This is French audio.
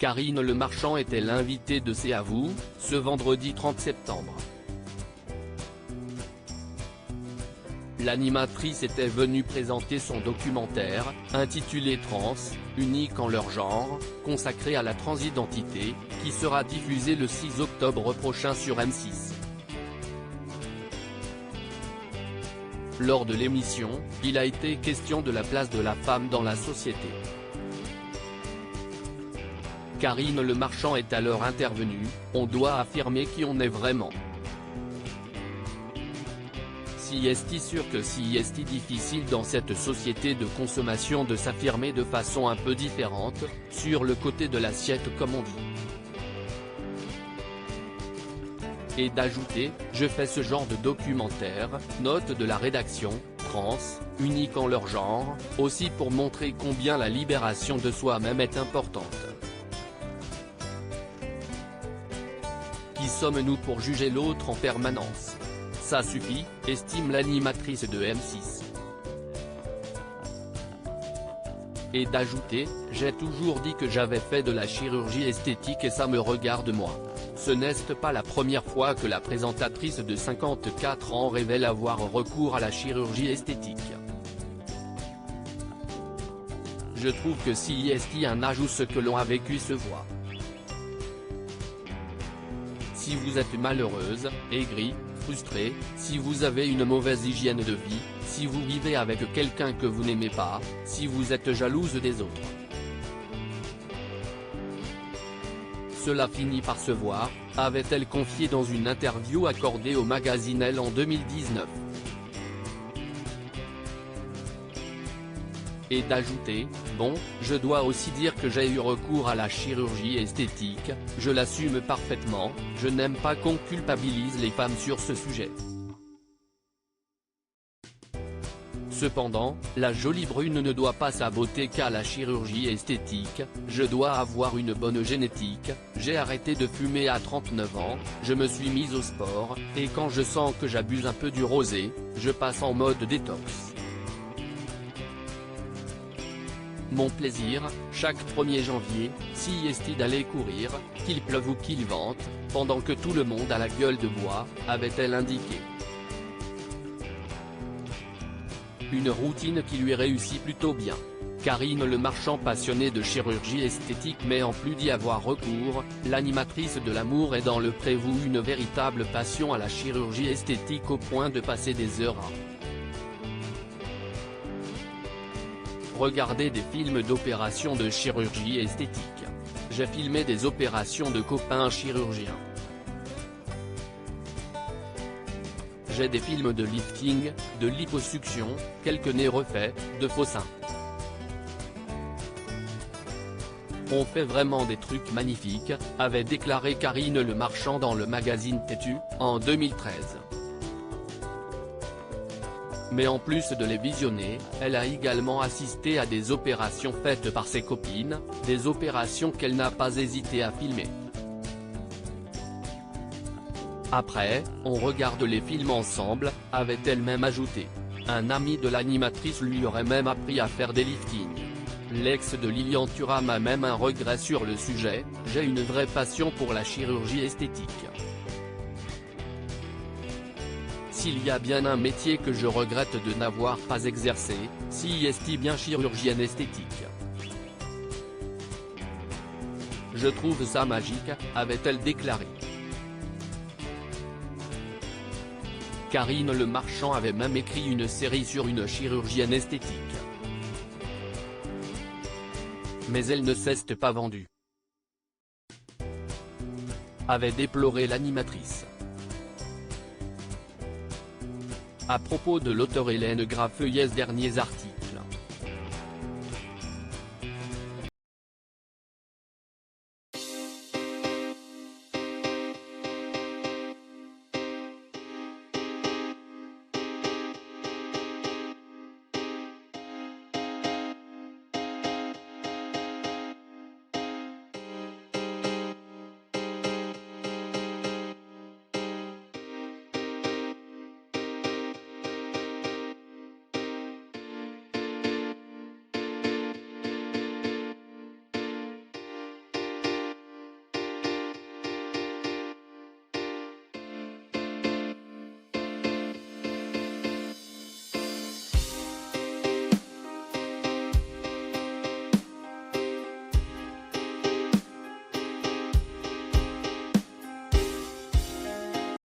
Karine Le Marchand était l'invitée de C'est à vous, ce vendredi 30 septembre. L'animatrice était venue présenter son documentaire, intitulé Trans, uniques en leur genre, consacré à la transidentité, qui sera diffusé le 6 octobre prochain sur M6. Lors de l'émission, il a été question de la place de la femme dans la société. Karine Le Marchand est alors intervenue, on doit affirmer qui on est vraiment. Si est-il sûr que si est-il difficile dans cette société de consommation de s'affirmer de façon un peu différente, sur le côté de l'assiette comme on dit. Et d'ajouter, je fais ce genre de documentaire, note de la rédaction, trans, unique en leur genre, aussi pour montrer combien la libération de soi-même est importante. Qui sommes-nous pour juger l'autre en permanence? Ça suffit, estime l'animatrice de M6. Et d'ajouter, j'ai toujours dit que j'avais fait de la chirurgie esthétique et ça me regarde moi. Ce n'est pas la première fois que la présentatrice de 54 ans révèle avoir recours à la chirurgie esthétique. Je trouve que si est un âge où ce que l'on a vécu se voit. Si vous êtes malheureuse, aigrie, frustrée, si vous avez une mauvaise hygiène de vie, si vous vivez avec quelqu'un que vous n'aimez pas, si vous êtes jalouse des autres. Cela finit par se voir, avait-elle confié dans une interview accordée au magazine Elle en 2019. Et d'ajouter, bon, je dois aussi dire que j'ai eu recours à la chirurgie esthétique, je l'assume parfaitement, je n'aime pas qu'on culpabilise les femmes sur ce sujet. Cependant, la jolie brune ne doit pas sa beauté qu'à la chirurgie esthétique, je dois avoir une bonne génétique, j'ai arrêté de fumer à 39 ans, je me suis mise au sport, et quand je sens que j'abuse un peu du rosé, je passe en mode détox. Mon plaisir, chaque 1er janvier, si est-il d'aller courir, qu'il pleuve ou qu'il vente, pendant que tout le monde a la gueule de bois, avait-elle indiqué. Une routine qui lui réussit plutôt bien. Karine Le Marchand, passionnée de chirurgie esthétique mais en plus d'y avoir recours, l'animatrice de l'amour est dans le prévu une véritable passion à la chirurgie esthétique au point de passer des heures à regarder des films d'opérations de chirurgie esthétique. J'ai filmé des opérations de copains chirurgiens. J'ai des films de lifting, de liposuction, quelques nez refaits, de faux seins. On fait vraiment des trucs magnifiques, avait déclaré Karine Le Marchand dans le magazine Têtu, en 2013. Mais en plus de les visionner, elle a également assisté à des opérations faites par ses copines, des opérations qu'elle n'a pas hésité à filmer. Après, on regarde les films ensemble, avait-elle même ajouté. Un ami de l'animatrice lui aurait même appris à faire des liftings. L'ex de Lilian Thuram a même un regret sur le sujet, j'ai une vraie passion pour la chirurgie esthétique. S'il y a bien un métier que je regrette de n'avoir pas exercé, si est-il bien chirurgienne esthétique. Je trouve ça magique, avait-elle déclaré. Karine Le Marchand avait même écrit une série sur une chirurgienne esthétique. Mais elle ne s'est pas vendue. Avait déploré l'animatrice. À propos de l'auteur Hélène Grafeuillet, derniers articles.